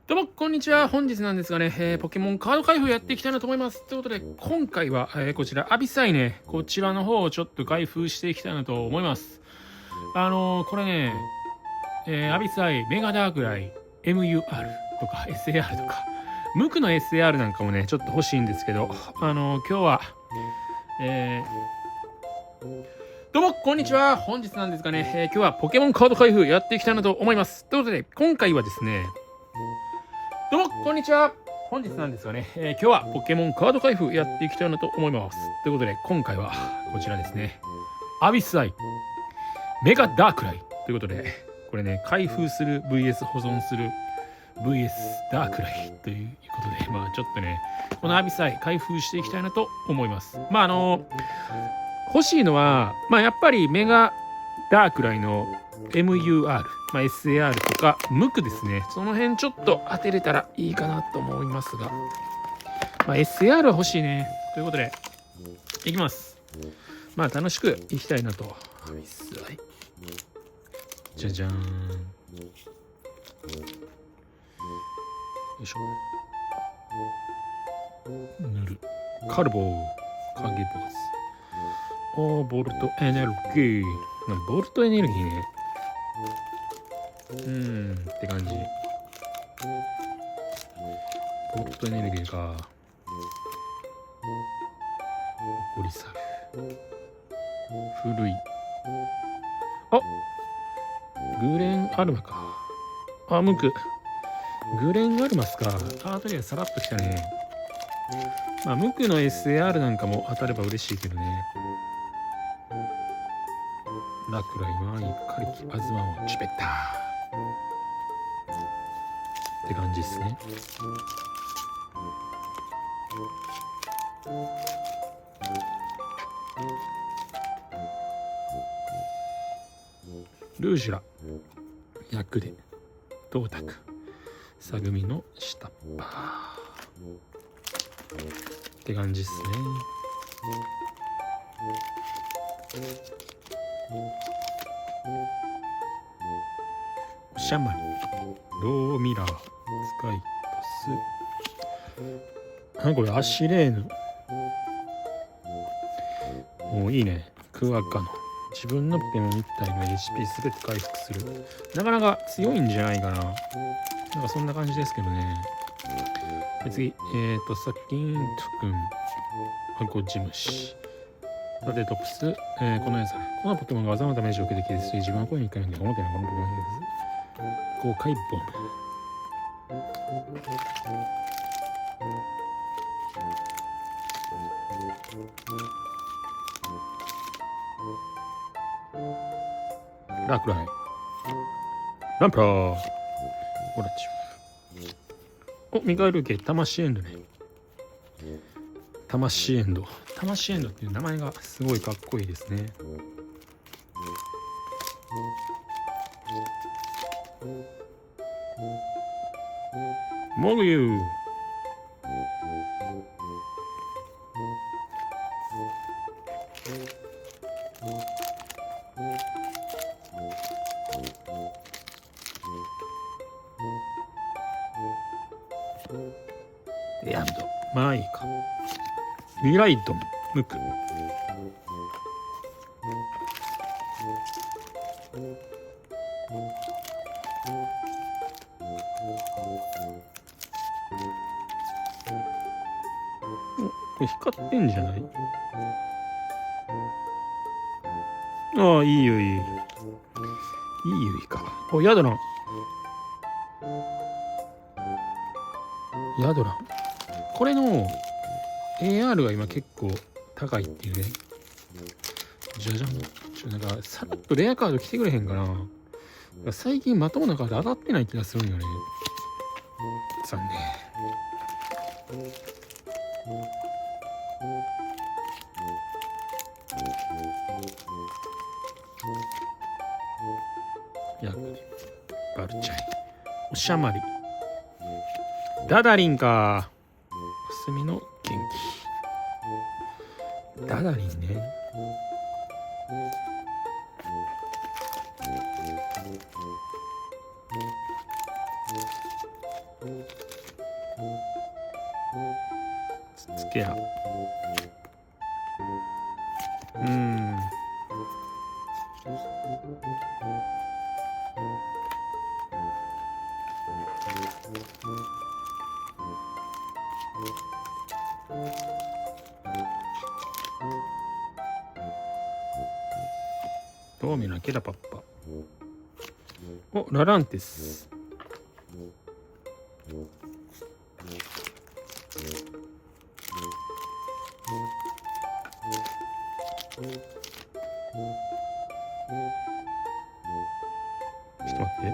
どうもこんにちは。本日なんですがね、ポケモンカード開封やっていきたいなと思います。ということで今回は、こちらアビサイね、こちらの方をちょっと開封していきたいなと思います。これね、アビサイメガダークライ MUR とか SAR とか無垢の SAR なんかもねちょっと欲しいんですけど、今日は、どうもこんにちは。本日なんですがね、今日はポケモンカード開封やっていきたいなと思います。ということで今回はですね、どうもこんにちは。本日なんですがね、今日はポケモンカード開封やっていきたいなと思います。ということで今回はこちらですね、アビスアイメガダークライということで、これね開封する VS 保存する VS ダークライということで、ちょっとねこのアビスアイ開封していきたいなと思います。欲しいのはやっぱりメガダークライの MUR、SAR とか無垢ですね。その辺ちょっと当てれたらいいかなと思いますが、SAR は欲しいね。ということでいきます。楽しくいきたいなと。はい、じゃじゃーん。よいしょ。塗る。カルボー影ボス。ボルトエネルギー。ボルトエネルギーね。って感じ。ボルトエネルギーか。ゴリサル。古い。グレンアルマか。無垢。グレンアルマスか。とりあえずさらっときたね。無垢の SAR なんかも当たれば嬉しいけどね。ラクライマイカリキアズマンチベッタって感じですね。ルージュラ役で銅鐸サグミの下っ端って感じですね。シャンマリローミラースカイトス、これアシレーヌ。もういいね。クワカの自分のポケモン1体の HP すべて回復する。なかなか強いんじゃないかな。そんな感じですけどね。次サキント君アゴジムシラテトプス、このやつ。このポケモンが技のダメージを受けて傷つい自分は声に1回なんで、表のこのポケモンです。豪快ボム。ラクライランプラーオラチュ。ミカエル家魂エンドね。魂エンドっていう名前がすごいかっこいいですね。モグユー。ヤンドマイカミライドンムク。これ光ってんじゃない？いいよいい。いいよいいか。ヤドラン。ヤドラン。これの AR が今結構高いっていうね。じゃじゃん。なんかさっとレアカード来てくれへんかな。最近まともなカード当たってない気がするんよね。残念。ヤクリバルチャイオシャマリダダリンか。コスミの元気。ダダリンね。つけや。どう見なきゃだパッパ。お、ラランテス。ちょっと待って。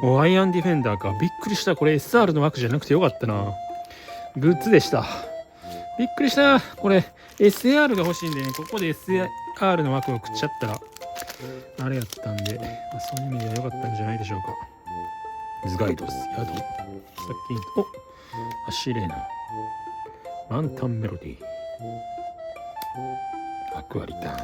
お、アイアンディフェンダーか。びっくりした。これ SR の枠じゃなくてよかったな。グッズでした。びっくりした。これ SAR が欲しいんでね、ここで SAR の枠を食っちゃったら、あれやったんで、そういう意味では良かったんじゃないでしょうか。ズガイドス、ヤド。さっき、お、アシレーナ。マンタンメロディー。アクアリターン。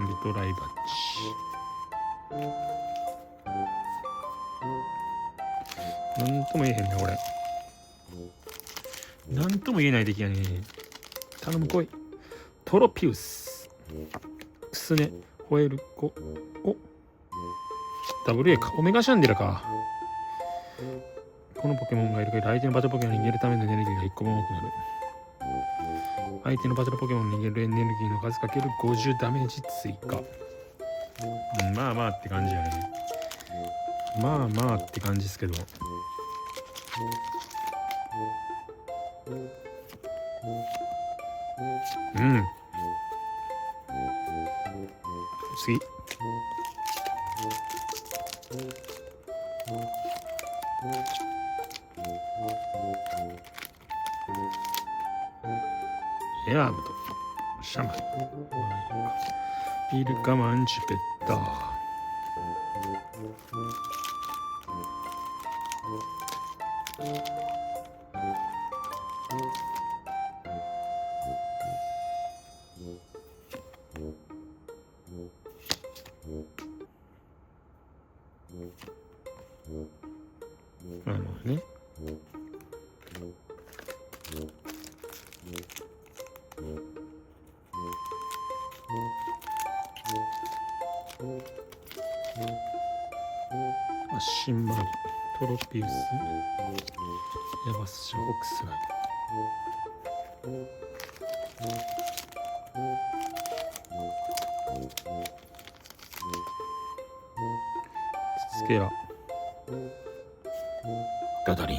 リトライバッチ。なんとも言えへんね、これ。なんとも言えない出来やね。頼む来い。トロピウス。クスネ。ホエルコ。お。ダブル A か。オメガシャンデラか。このポケモンがいるから相手のバトルポケモンに逃げるためのエネルギーが1個も多くなる。相手のバトルポケモンに逃げるエネルギーの数かける50ダメージ追加。まあまあって感じやね。まあまあって感じですけど。次。エアーブとシャマン。イルカマンチュペッター。なるほどね。アシンマリ、トロピウス、ヤバスシャ、オクスライ。ツツケラ、ガダリン。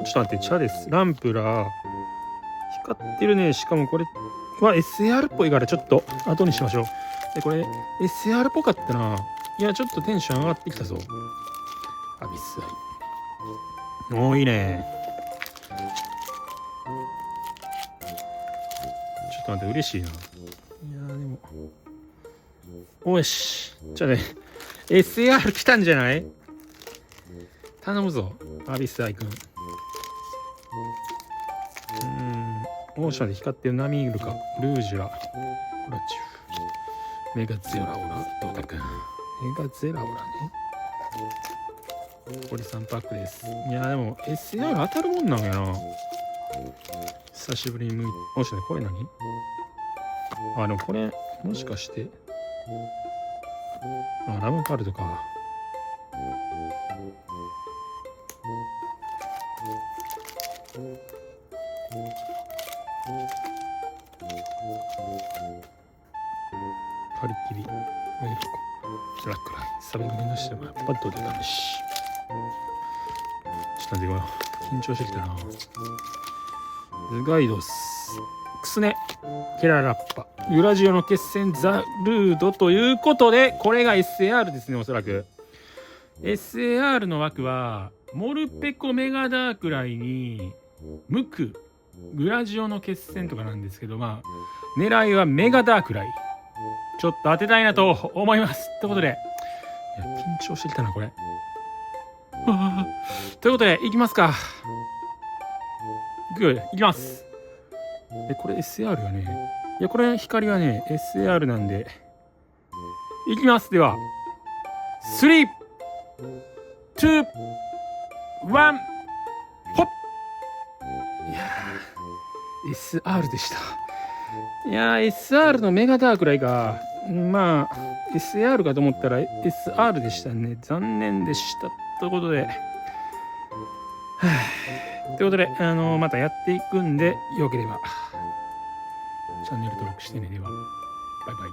ちょっと待って、チャです。ランプラー。光ってるね。しかもこれは SAR っぽいからちょっと後にしましょう。で、これ SAR っぽかったな。いや、ちょっとテンション上がってきたぞ。アビスアイ。おー、いいね。ちょっと待って、嬉しいな。いやでも。おいし。じゃあね、SAR 来たんじゃない？頼むぞ、アビスアイくん。オーシャンで光ってるナミールか、ルージュラ、オラチュフ、メガゼラオラ、ドータくん。メガゼラオラね。これ3パックです。いやでも SR 当たるもんなんやな。久しぶりに向いて。オーシャンでこれ何？あ、でもこれ、もしかして、ラムカルトか。カリキリ、ウェイルコ、ブラックライ、サベグリのしてもやっぱどうでダメし。ちょっと待って、緊張してきたな。ズガイドス、クスネ、ケララッパ、ユラジオの決戦ザ・ルードということで、これが SAR ですね、おそらく。SAR の枠は、モルペコメガダークライに、ムク、グラジオの決戦とかなんですけど、狙いはメガダークライ。ちょっと当てたいなと思います。ということで、いや、緊張してきたな、これ。ということで、いきますか。いきます。これ SR よね。いや、これ光はね、SR なんで。いきます。では、3、2、1、ほっ。いやー、SR でした。いやー、SR のメガダークライが、SR かと思ったら SR でしたね。残念でした。ということで、ということで、またやっていくんで、よければ、チャンネル登録してね。では、バイバイ。